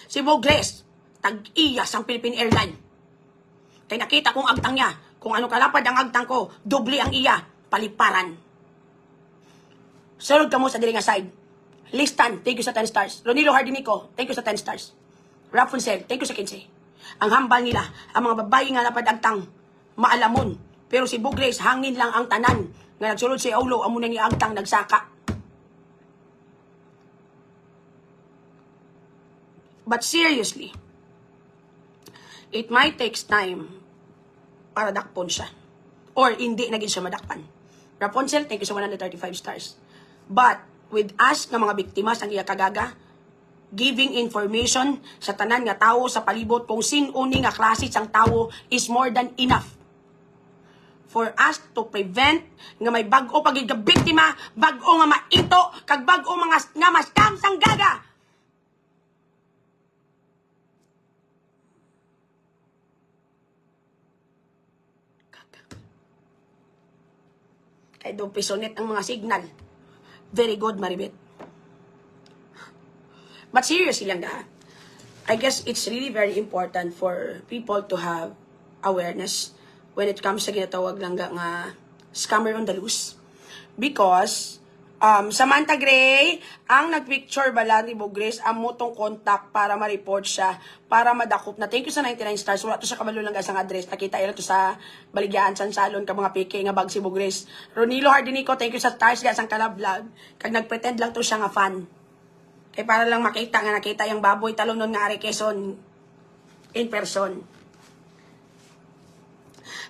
Si Bogles, tag-iya sang Philippine Airline. Kaya nakita kong agtang niya. Kung ano kalapad ang agtang ko, doble ang iya, paliparan. Sunod ka mo sa dili nga side. Listan, thank you sa 10 stars. Ronilo Hardinico, thank you sa 10 stars. Rapunzel, thank you sa 15. Ang hambal nila, ang mga babae nga lapad agtang, maalamon. Pero si Bugles, hangin lang ang tanan. Nga nagsulod si Aulo, amo nang iagtang nagsaka. But seriously, it might take time para dakpon siya. Or hindi naging siya madakpan. Rapunzel, thank you sa 135 stars. But, with us nga mga biktima sang iya kagaga, giving information sa tanan nga tao sa palibot kung sino ni nga klase sang tao is more than enough for us to prevent nga may bag-o pagiging biktima, bag-o nga maito, kag bag-o mga nga ma-scam sang gaga. Kay do pisonet ang mga signal. Very good, Maribet. But seriously lang da, I guess it's really very important for people to have awareness when it comes sa ginatawag lang nga scammer on the loose. Because, Samantha Gray, ang nagpicture bala ni Bogres, ang motong contact para ma-report siya, para madakop na. Thank you sa 99 stars. Wala to sa kabalo lang ang address. Nakita ila to sa Baligyan, San Salon, ka mga peke nga bag si Bogres. Ronilo Hardinico, thank you sa stars, gasang kalablag. Kag nagpretend lang to siya nga fan. Kaya para lang makita nga nakita yung baboy talong nun nga Ari Quezon in person.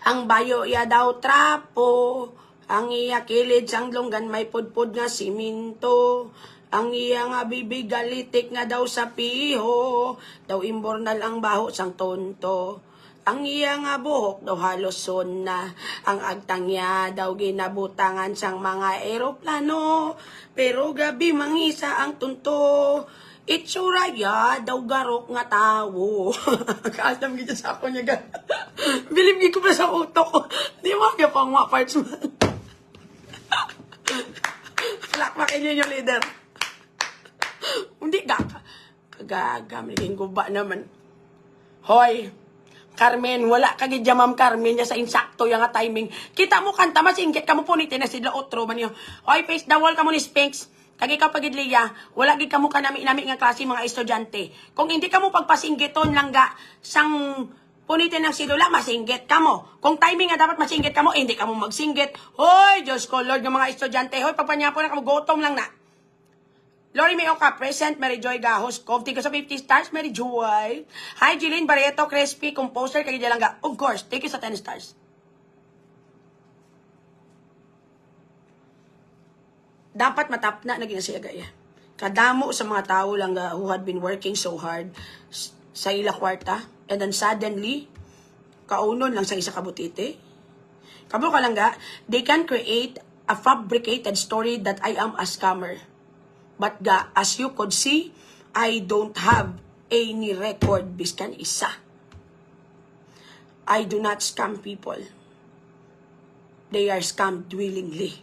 Ang bayo iya daw trapo, ang iya kilid sang lunggan may pudpud nga siminto, ang iya nga bibig galitik nga daw sa piho, daw imbornal ang baho sang tonto. Ang iya nga buhok daw halos na, ang agtang niya daw ginabutangan sang mga eroplano, pero gabi mangisa ang tunto. Itsura ya daw garok nga tawo. Kaasam gito sa ako niya. Bilib ko pa sa utok ko. Di mo kaya pang mga parts mo. Lakmakin niyo yung leader. Hindi ka. Kagagamigin ko ba naman. Hoy, Carmen, wala kagid Ma'am Carmen niya sa insakto yung nga timing. Kita mo kanta, masingkit ka mo po ni sila otro man yun. Hoy, face the wall ka mo ni Spinks. Kag ikaw pagid Liya, wala gid kamo kanami-nami nga klase mga estudyante. Kung hindi kamo pagpasinggiton lang ga sang punitin ng silula, masinggit kamo. Kung timing nga dapat masinggit kamo, hindi kamo magsinggit. Hoy, Diyos ko, Lord, ng mga estudyante. Hoy, pagpanyapo na kamo, gutom lang na. Lori Meoka, present, Mary Joy Gahos, Kovti ko sa 50 stars, Mary Joy. Hi, Jeline Barreto, Crispy, composer, kagid lang ga. Of course, thank you sa 10 stars. Dapat matapna na ginasiya gaya. Kadamo sa mga tao lang who had been working so hard sa ila kwarta, and then suddenly, kaunon lang sa isa kabutite. Kablo ka lang ga, they can create a fabricated story that I am a scammer. But ga, as you could see, I don't have any record biskan isa. I do not scam people. They are scammed willingly.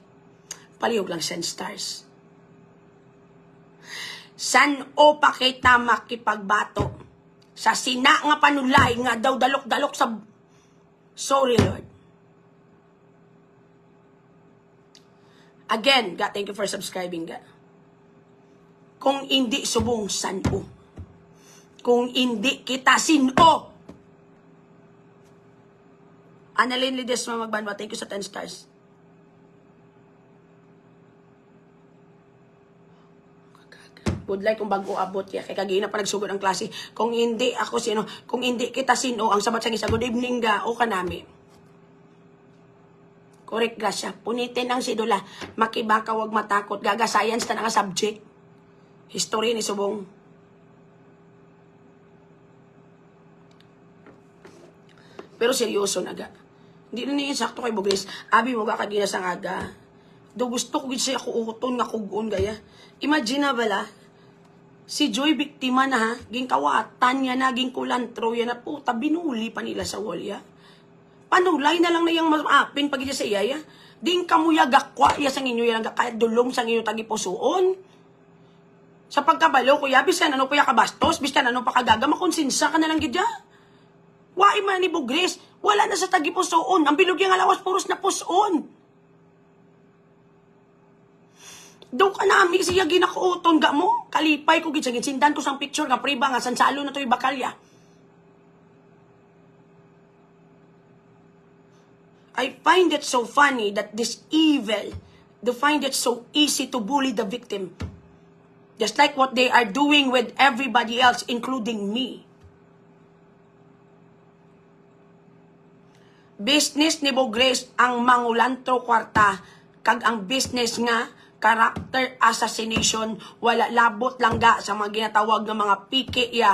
Palihog lang 10 stars. San o pakita makipagbato sa sina nga panulay nga daw dalok-dalok sa sorry Lord. Again, God, thank you for subscribing, God. Kung hindi subong san o. Kung hindi kita sino. Annalyn Lides magbanwa, thank you sa 10 stars. Would like kung bago abot ya kay kagina pa nagsugod ang klase. Kung hindi ako sino, kung hindi kita sino, ang sabat sang isa, good evening ga o kanami. Correct ga siya. Punitin ang sidula. Makibaka wag matakot. Gaga science na nga subject. History ni subong. Pero seryoso na ga. Hindi na niya sakto kay Bugres. Abi mo ga kagina sang aga. Do gusto ko gid siya ko uton nga kugon gaya. Imagine na bala. Si Joy biktima na ha, ging kawatan niya na, ging kulantro yan na puta, binuli pa nila sa walya. Panulay na lang na yung maapin pag sa iya, ding kamuya gakwa, ya sang inyo yan, kahit dulong sang inyo tagipusoon. Sa pagkabalo, kuya, bisan ano pa kabastos, bisan ano pa kagaga, makonsinsa ka na lang gidya. Wai man ni Bugres, wala na sa tagi pusoon. Ang bilog yung alawas, puros na pusoon. Daw ka nami siya ginakuuton ga mo. Kalipay ko gid sindan ko sang picture nga priba nga sansalo na to'y bakalya. I find it so funny that this evil, they find it so easy to bully the victim. Just like what they are doing with everybody else, including me. Business ni Bugres ang mangulantro kwarta, kag ang business nga, character assassination, wala labot lang ga sa mga ginatawag ng mga PKIA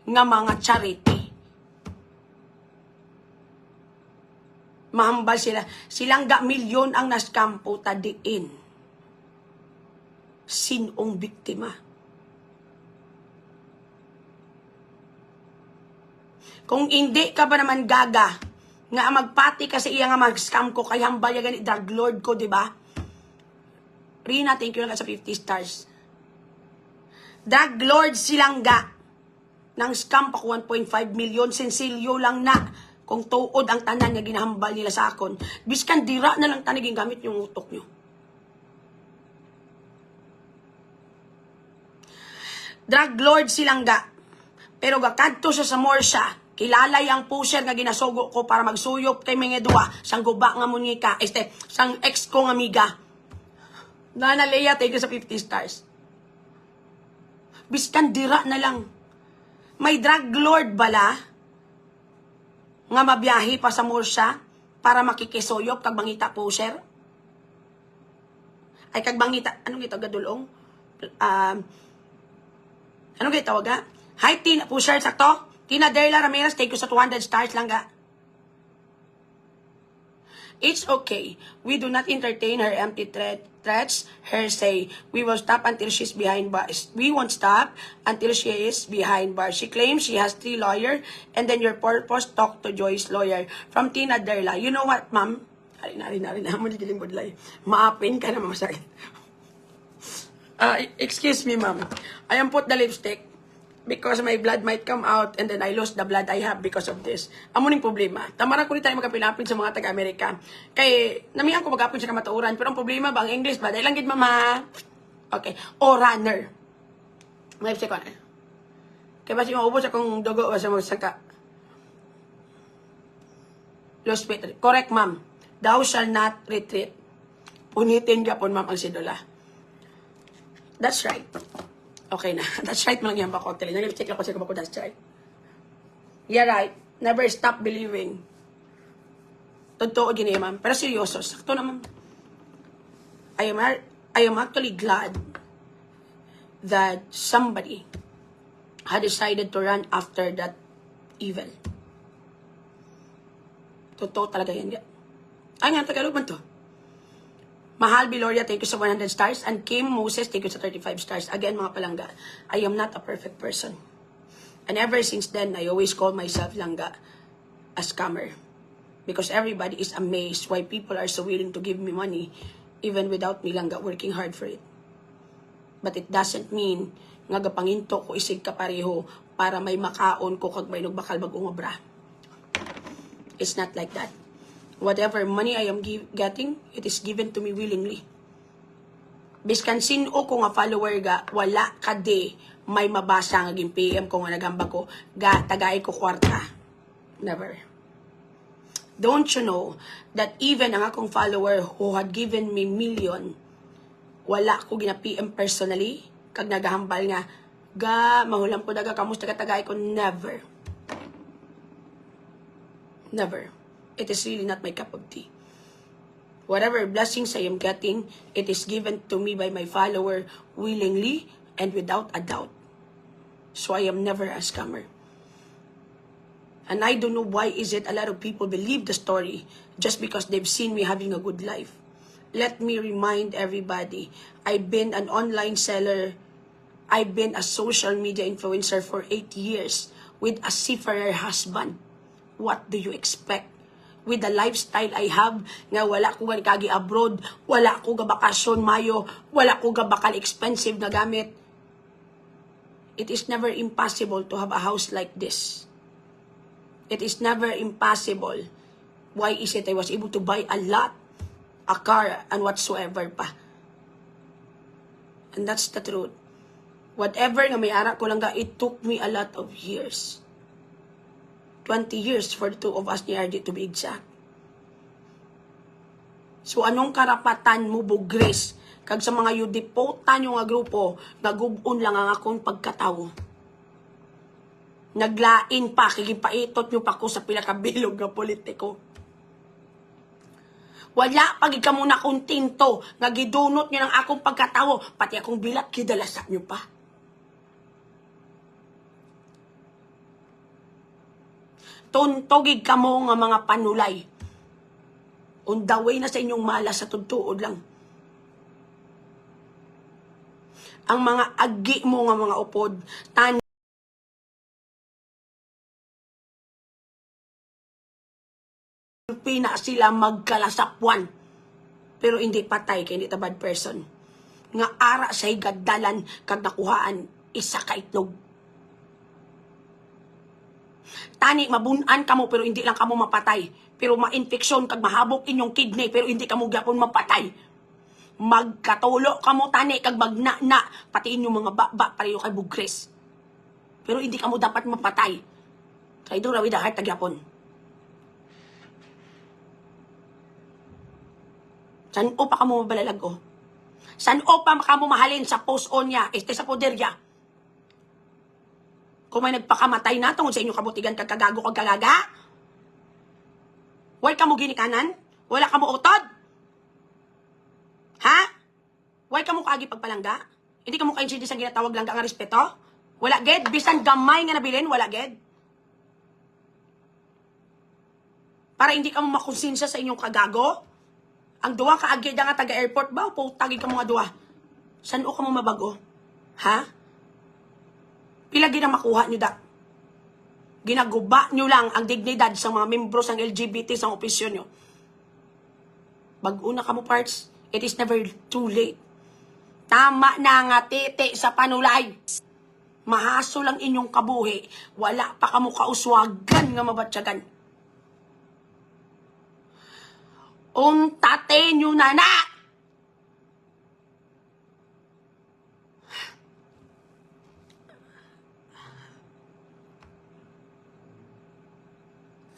nga mga charity. Mahambal sila. Silang ga milyon ang naskampo tadiin. Sinong biktima? Kung hindi ka ba naman gaga, nga magpati ka sa iya nga mag-scam ko, kay hambal ya ganit drug lord ko, di ba? Rina, thank you lang sa 50 stars. Drug lord silang ga. Nang scam pa ko 1.5 million, sensilyo lang na. Kung tuod ang tanan nga ginahambal nila sa akon, biskan dira na lang taniging gamit yung utok nyo. Drug lord silang ga. Pero gakadto sa Morsha, kilala yang pusher nga ginasugo ko para magsuyop kay mga duwa, sang guba nga munika, sang ex kong amiga. Nana Leia, thank you sa 50 stars. Biskan dira na lang. May drug lord bala nga mabiyahi pa sa Morsha para makikisuyop kag mangita pusher? Ay kag mangita, anong ito gadulong? Anong gitawag ga? Hi, Tina, pusher, sakto? Tina Derla Ramirez, take you sa 200 stars lang ga. It's okay. We do not entertain her empty threats, her say. We will stop until she's behind bars. We won't stop until she is behind bars. She claims she has 3 lawyers, and then your purpose talk to Joy's lawyer. From Tina Derla. You know what, ma'am? Ari na mo digiling budlay. Maapin ka na mamasakit. Excuse me, ma'am. I am put the lipstick because my blood might come out and then I lost the blood I have because of this. Amuning problema. Tamara ko rin tayo magkapilapin sa mga taga-Amerika. Kay, namihan ko magapin sa kamatuuran. Pero ang problema ba, ang English ba? Dahil lang gid mama. Okay. O runner. May lipstick ko na. Kaya ba siya maubos akong dugo o sa magsaka. Lost weight. Correct, ma'am. Thou shall not retreat. Punitin Japon, ma'am, ang sidula. That's right. Okay na. That's right mo lang yan ba, Kotel. Nag-check lang ko siya ko, that's right. Yeah, right. Never stop believing. Totoo gini, ma'am. Pero seryoso. Sakto naman. I am actually glad that somebody had decided to run after that evil. Totoo talaga yan. Ay nga, Tagalog man to. Mahal Biloria, thank you sa 100 stars. And Kim Moses, thank you sa 35 stars. Again, mga palangga, I am not a perfect person. And ever since then, I always call myself langga a scammer. Because everybody is amazed why people are so willing to give me money even without me langga working hard for it. But it doesn't mean nga gapanginto ko isig kapareho para may makaon ko kag may nagbakal bagong obra. It's not like that. Whatever money I am getting, it is given to me willingly. Biskan sino ko nga follower ga, wala ka de may mabasa nga PM ko nga nagamba ko, ga tagay ko kwarta. Never. Don't you know that even ang akong follower who had given me million, wala ko gina-PM personally, kag nagahambal nga, ga, mahulam po daga, kamusta ka tagay ko, never. Never. It is really not my cup of tea. Whatever blessings I am getting, it is given to me by my follower willingly and without a doubt. So I am never a scammer. And I don't know why is it a lot of people believe the story just because they've seen me having a good life. Let me remind everybody, I've been an online seller. I've been a social media influencer for 8 years with a seafarer husband. What do you expect? With the lifestyle I have, nga wala ko kagi abroad, wala ko gabakasyon mayo, wala ko gabakal expensive na gamit. It is never impossible to have a house like this. It is never impossible. Why is it I was able to buy a lot, a car, and whatsoever pa? And that's the truth. Whatever nga may ara ko lang ga, it took me a lot of years. 20 years for the two of us ni RJ to be exact. So anong karapatan mo, Bugres, kag sa mga yudipotan yung nga grupo, nagubon lang ang akong pagkatawo. Naglain pa, kigipaitot nyo pa ko sa pila kabilog nga politiko. Wala pag ikaw muna kong tinto, nga gidunot nyo ng akong pagkatawo, pati akong bilat, kidalasan nyo pa. Tuntogig ka mo nga mga panulay. On the way na sa inyong malas sa tudtuod lang. Ang mga agi mo nga mga upod, na sila magkalasapwan. Pero hindi patay, kaya hindi ta bad person. Nga ara sa higadalan, kag nakuhaan, isa ka itlog. Tani, mabunan ka mo, pero hindi lang ka mo mapatay. Pero ma-infeksyon, kag mahabok inyong kidney, pero hindi ka mo gyapon mapatay. Magkatulo ka mo, tani, kag magna-na, pati inyong mga baba, pareho kay Bugres. Pero hindi ka mo dapat mapatay. Kaya doon rawid ang heart tagyapon. San o pa ka mo mabalalago? San o pa ka mo mahalin sa post-on niya, sa poderya? Kung may nagpakamatay na tungkol sa inyong kabutigan, kagagago, kagaga? Wala ka mo ginikanan? Wala ka mo utod? Ha? Wala ka mo kaagi pagpalangga? Hindi ka mo kainsidis ang ginatawag langga nga respeto? Wala, ged? Bisan gamay nga nabilin, wala, ged? Para hindi ka mo makonsensya sa inyong kagago? Ang duwa ka agad nga taga-airport ba? O tagi ka mga duwa? Saan o ka mo mabago? Ha? Pilagi na makuha nyo da. Ginaguba nyo lang ang dignidad sa mga membro ng LGBT sa opisyon nyo. Bag-una ka mo parts, it is never too late. Tama na nga tete sa panulay. Mahaso lang inyong kabuhi. Wala pa ka mo kauswagan nga mabatsyagan. Untate nyo na na!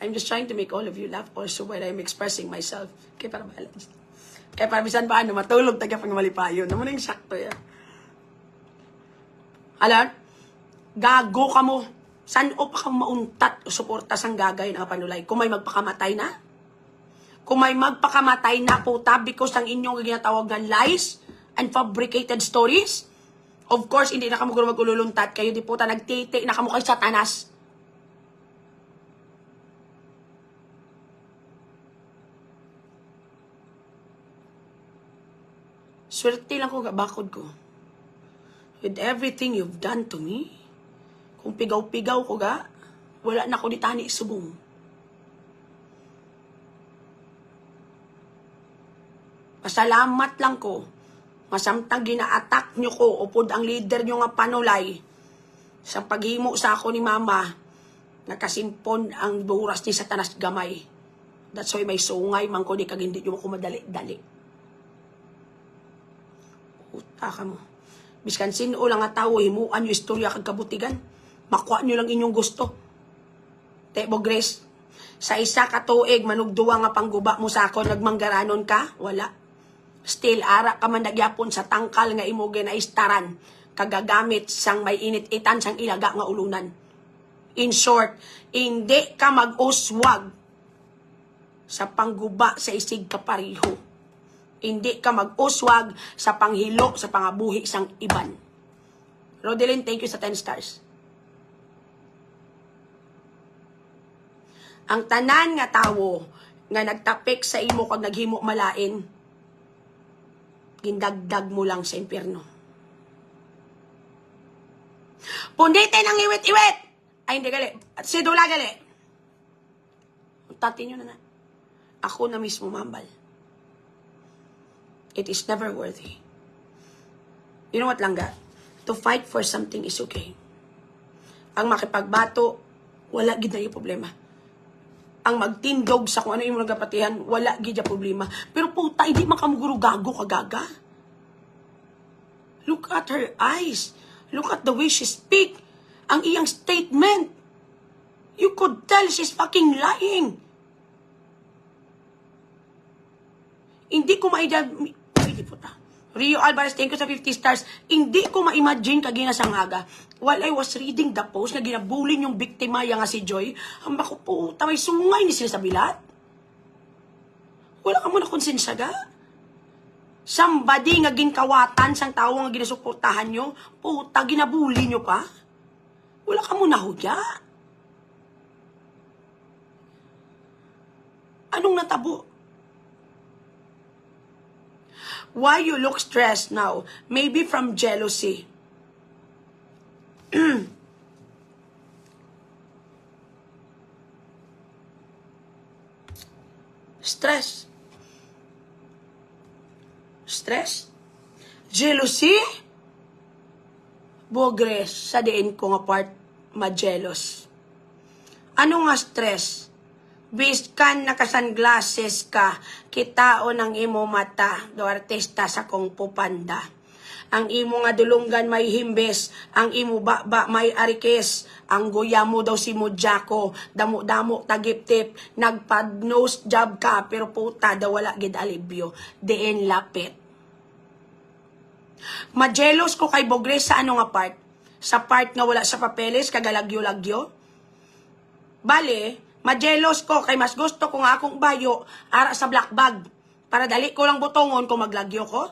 I'm just trying to make all of you laugh also when I'm expressing myself. Kaya para balance. Kaya para bisan ba ano, matulog taga pang malipayon. Naman yung sakto yan. Alam? Gago ka mo. San o pa kang mauntat o suporta sang gagay na panulay? Kung may magpakamatay na? Kung may magpakamatay na po because ng inyong ginatawag na lies and fabricated stories? Of course, hindi na kamo magululuntat. Kayo di po ta nagtiti na kamo kay Satanas. Swerte lang ko bakod ko. With everything you've done to me, kung pigaw-pigaw ko ga, wala na ko ditani subong. Pasalamat lang ko. Masamtang gina-attack nyo ko, upod ang leader nyo nga panulay, sa paghimo sa ako ni mama, nakasimpon ang buras ni Satanas gamay. That's why may sungay man ko di kag hindi nyo ako madali-dali. Uta ka mo. Biskan sino lang nga tao, himuan nyo istorya kag kabutigan. Makuha nyo lang inyong gusto. Te Bugres, sa isa ka tuig, manugduwa nga pangguba mo sa ako, nagmanggaranon ka? Wala. Still, ara ka man nagyapon sa tangkal nga imuge na istaran, kagagamit sang may init-itan sang ilaga nga ulunan. In short, hindi ka mag-uswag sa pangguba sa isig kapariho. Hindi ka mag-uswag sa panghilo, sa pangabuhi sang iban. Rodelyn, thank you sa 10 stars. Ang tanan nga tawo nga nagtapik sa imo kag naghimo malain, gindagdag mo lang sa impyerno. Punditin ang iwit-iwit! Ay, hindi gali. Sidula gali. Tatin nyo na na. Ako na mismo mambal. It is never worthy. You know what, Langga? To fight for something is okay. Ang makipagbato, wala gid na yung problema. Ang magtindog sa kung ano yung nagapatihan, wala gid yung problema. Pero puta, hindi makamuguro gago kagaga. Look at her eyes. Look at the way she speak. Ang iyang statement. You could tell she's fucking lying. Hindi ko Rio Alvarez, thank you sa 50 stars. Hindi ko ma-imagine kagina sa ngaga. While I was reading the post na ginabulin yung biktima yang nga si Joy, ang bako po, tamay sungay ni sila sa bilat. Wala ka mo na konsensya ga? Somebody nga ginkawatan sang tao nga ginasuportahan nyo, puta, ginabuli nyo pa? Wala ka mo na hudya? Anong natabo? Why you look stressed now? Maybe from jealousy. Stress. Stress? Jealousy? Bogres, sa diin ko nga part, ma-jealous. Ano nga stress? Biskan naka-sunglasses ka, kitao ng imo mata, do artista sa kong pupanda. Ang imo nga dulunggan may himbes, ang imo baba may arikes, ang guya mo daw si Mujako, damo-damo tagip-tip, nagpad-nose job ka, pero puta daw wala gid alibyo, diin lapit. Majelos ko kay Bogres sa ano nga part? Sa part nga wala sa papeles, kagalagyo-lagyo? Bale, majelos ko kay mas gusto ko nga akong bayo ara sa black bag para dali ko lang butongon kung maglagyo ko.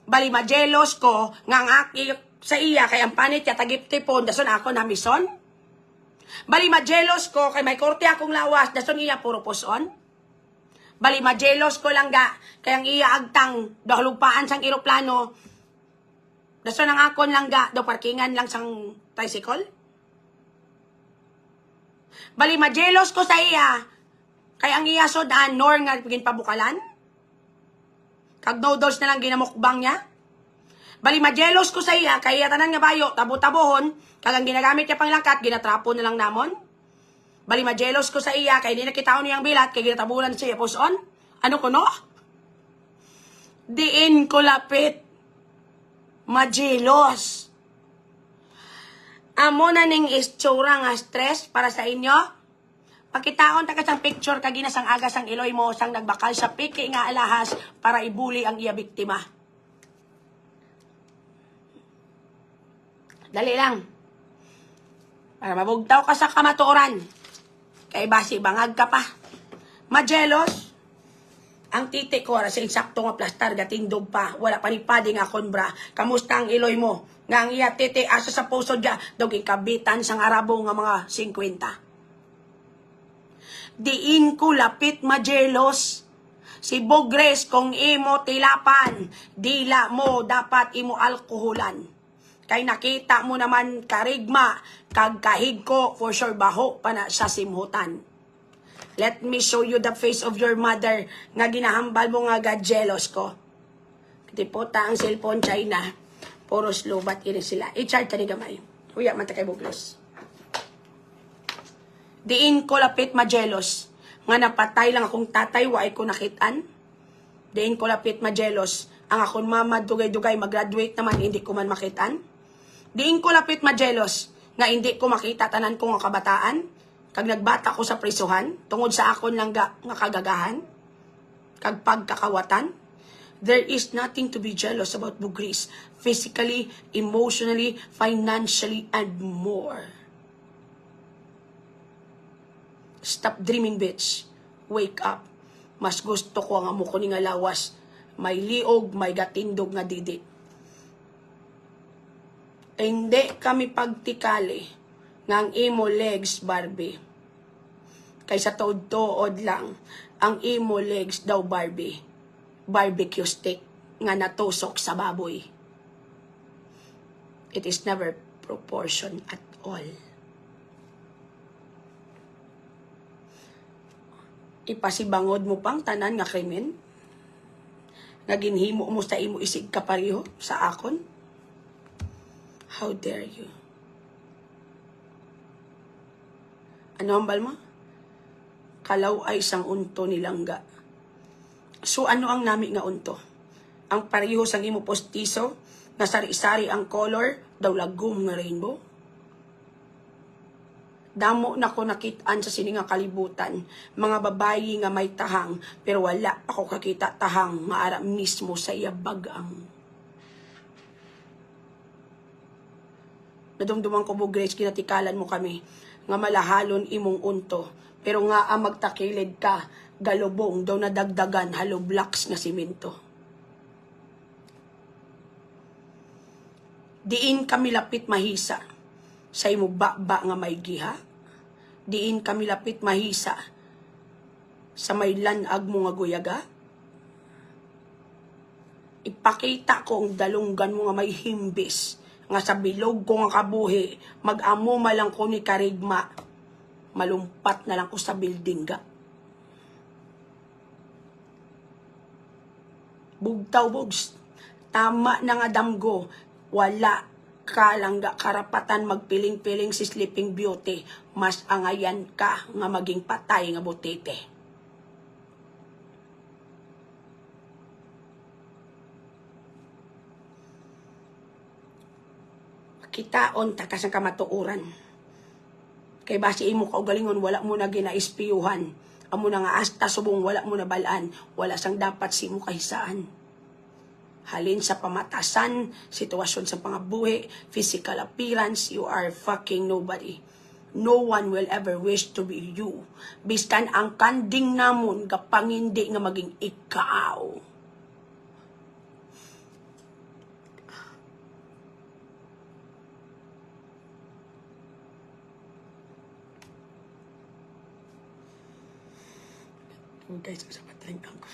Bali majelos ko nga aki sa iya kay ang panit ya tagip-tipon dason ako na mison. Bali majelos ko kay may korte akong lawas dason iya puro puson. Bali majelos ko lang ga kay ang iya agtang dahlupaan sang eroplano dason ang akon lang ga do parkingan lang sang tricycle. Bali, majelos ko sa iya. Kay ang iya sodan, nor nga pagin pabukalan. Kag noodles na lang ginamukbang niya. Bali, majelos ko sa iya. Kay iya tanan nga bayo, tabo-tabohon. Kag ang ginagamit niya panglakat, ginatrapo na lang namon. Bali, majelos ko sa iya. Kay di nakitaon niyang bilat, kay ginatabulan siya puson. Ano ko no? Diin ko lapit. Majelos. Amo na ning istsura nga stress para sa inyo. Pakitaon ta kasang picture kagina sang aga sang iloy mo sang nagbakal sa piki nga alahas para ibuli ang iya biktima. Dali lang. Para mabugtaw ka sa kamatuoran. Kay basi bangag ka pa. Majelos. Ang titi ko ara sa insakto nga plastar gatindog pa. Wala pa ni pading akon bra. Kamusta ang iloy mo? Nga ang iya titi asa sa puso dya. Dog ikabitan sang arabo nga mga 50. Diin ko lapit majelos. Si Bogres kung imo tilapan. Dila mo dapat imo alkoholan. Kay nakita mo naman karigma. Kag kahig ko for sure baho pa na sa simhutan. Let me show you the face of your mother nga ginahambal mo nga jealous ko. Di po ta ang cellphone China. Puro slobat ini sila. I-charge tani gamay. Huya man ta kay Bogres. Diin ko lapit majelos. Nga napatay lang akong tatay wa ko nakitaan. Diin ko lapit majelos. Ang akong mama dugay-dugay mag-graduate naman hindi ko man makitaan. Diin ko lapit majelos. Nga hindi ko makita tanan ko nga kabataan. Kag nagbata ko sa prisuhan, tungod sa akon lang nga kagagahan, kag pagkakawatan, there is nothing to be jealous about Bogres, physically, emotionally, financially, and more. Stop dreaming, bitch. Wake up. Mas gusto ko ang amo ko ni nga lawas, may liog, may gatindog nga didi. Hindi kami pagtikali ng imo legs, Barbie. Kaysa tuod-tuod lang, ang imo legs daw, Barbie. Barbecue stick nga natusok sa baboy. It is never proportion at all. Ipasibangod mo pang tanan nga krimen? Naginhimo mo sa imo isig kapareho sa akon? How dare you? Ano hambal mo? Kalaw ay isang unto nilangga. So ano ang nami nga unto? Ang pareho sang imo postiso, na sari-sari ang color, daw lagom nga rainbow? Damo na ko nakitaan sa sininga kalibutan, mga babayi nga may tahang, pero wala ako kakita tahang, maara mismo sa iyabagang. Nadumduman ko mo, Grace, kinatikalan mo kami, nga malahalon imong unto, pero nga ang magtakilid ka, galubong, daw nadagdagan, halo blocks nga simento. Diin kami lapit mahisa, sa imo ba nga may giha, diin kami lapit mahisa sa may lanag mo nga guyaga. Ipakita ko ang dalunggan mo nga may himbis, nga sa bilog ko nga kabuhi, mag-amo malang ko ni karigma, malumpat na lang ko sa building ga. Bugtaw bogs, tama na nga damgo, wala ka lang ga karapatan magpiling-piling si Sleeping Beauty, mas angayan ka nga maging patay nga butete. Kitaon ta kasang kamatuuran. Kay basi imo kaugalingon, wala mo na ginaispiyuhan. Amo na nga asta subong, wala mo na balaan, wala sang dapat si mo kahisaan. Halin sa pamatasan, sitwasyon sa pangabuhi, physical appearance, you are fucking nobody. No one will ever wish to be you. Bistan ang kanding namon, kapangindi nga maging ikaw. Guys, sa patring ako.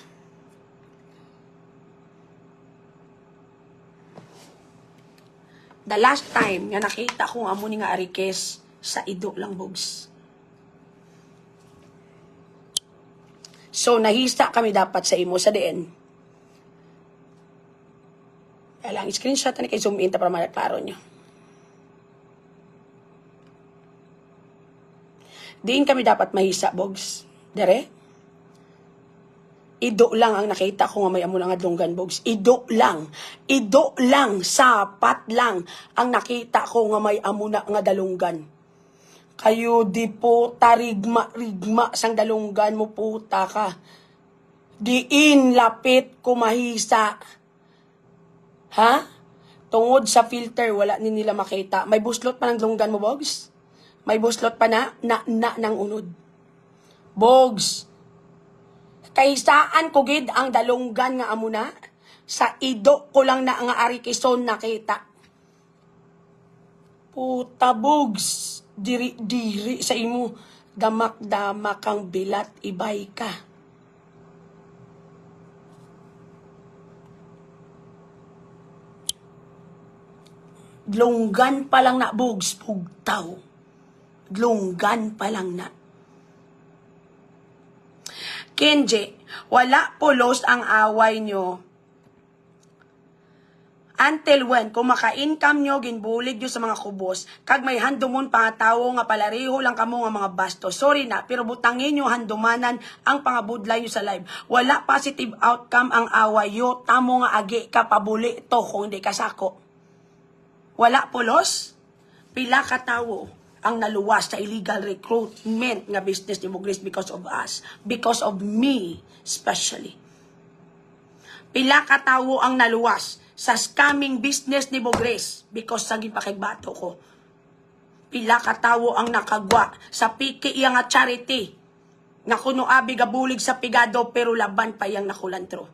The last time nga nakita ko amo ni nga arikes sa ido lang bogs. So nahista kami dapat sa imo sa diin. Kailang screenshot na kay zoom in ta para maklaro nyo. Diin kami dapat mahisa bogs. Dere? Ido lang ang nakita ko nga may amo nga dunggan bogs. Ido lang. Ido lang. Sapat lang ang nakita ko nga may amo nga dalunggan. Kayo di po tarigma sang dalunggan mo puta ka. Diin lapit kumahisa. Ha? Tungod sa filter wala ni nila makita. May buslot pa ng dunggan mo bogs? May buslot pa na ng unod. Bogs. Kaisaan ko gid ang dalunggan nga amo na, sa ido ko lang na nga arikison nakita. Puta bogs, diri sa imo, damak-damak kang bilat, ibay ka. Lunggan pa lang na bogs, pugtaw. Lunggan pa lang na. Kenji, wala pulos ang away nyo. Until when, kung maka-income nyo, ginbulig nyo sa mga kubos, kag may handumon pangatawo nga palariho lang kamo nga mga basto. Sorry na, pero butangin nyo handumanan ang pangabudlay nyo sa live. Wala positive outcome ang away nyo, tamo nga agi ka pabuli to kung hindi ka sako. Wala pulos? Pila ka tawo ang naluwas sa illegal recruitment nga business ni Mugris because of us. Because of me, especially. Pila ka tawo ang naluwas sa scamming business ni Mugris because sa gipakigbato ko. Pila ka tawo ang nakagwa sa piki iya nga charity nga kuno abi gabulig sa pigado pero laban pa yang nakulantro.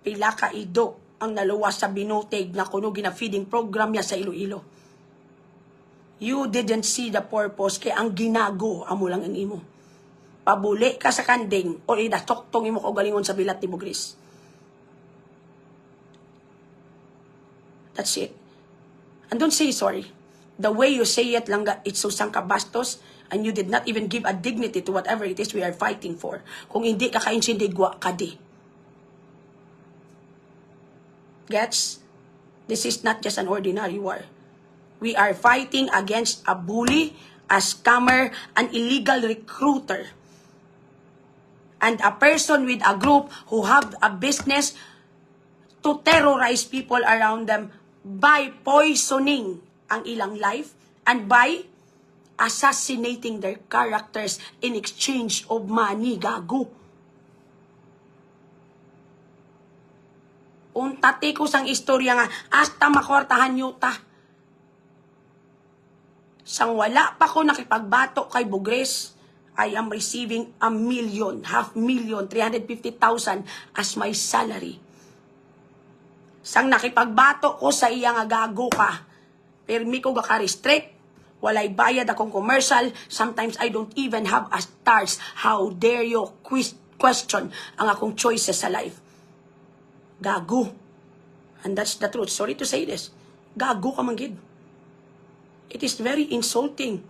Pila ka ido ang naluwas sa binutig na kuno gina-feeding program niya sa Iloilo. You didn't see the purpose kaya ang ginago amo lang ang imo. Pabuli ka sa kanding o idastoktong imo kaugalingon sa bilat ni Mugris. That's it. And don't say sorry. The way you say it lang it's susang kabastos and you did not even give a dignity to whatever it is we are fighting for. Kung hindi ka kainsindigwa ka di. Gets? This is not just an ordinary war. We are fighting against a bully, a scammer, an illegal recruiter, and a person with a group who have a business to terrorize people around them by poisoning ang ilang life and by assassinating their characters in exchange of money, gago. Untate ko sang istorya nga, hasta makwartahan nyo ta. Sang wala pa ko nakipagbato kay Bugres, I am receiving 1 million, 500,000, 350,000 as my salary. Sang nakipagbato ko sa iya nga gago ka, permi ko ka-restrict, walay bayad akong commercial, sometimes I don't even have a stars. How dare you question ang akong choices sa life? Gago. And that's the truth. Sorry to say this. Gago ka man gid. It is very insulting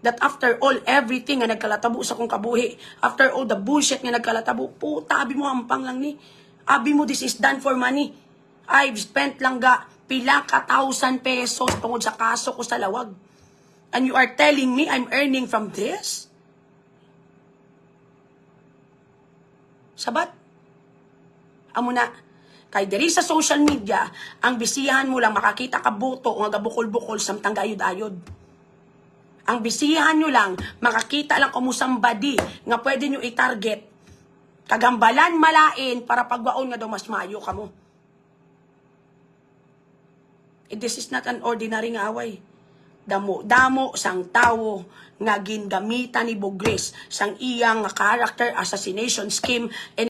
that after all, everything nga nagkalatabo sa kong kabuhi, after all the bullshit nga nagkalatabo, puta, abi mo ampang lang ni. Abi mo, this is done for money. I've spent lang ga pila ka 1,000 pesos tungod sa kaso ko sa lawag. And you are telling me I'm earning from this? Sabat? Amo na, kay diri sa social media, ang bisihan mo lang makakita ka boto nga gabukol-bukol samtang gayod-ayod. Ang bisihan nyo lang, makakita lang kung somebody nga pwede nyo i-target. Kagambalan malain para pagwaon nga daw mas maayo ka mo. This is not an ordinary nga away. Damo sang tawo nga gingamitan ni Bugres sang iyang character assassination scheme and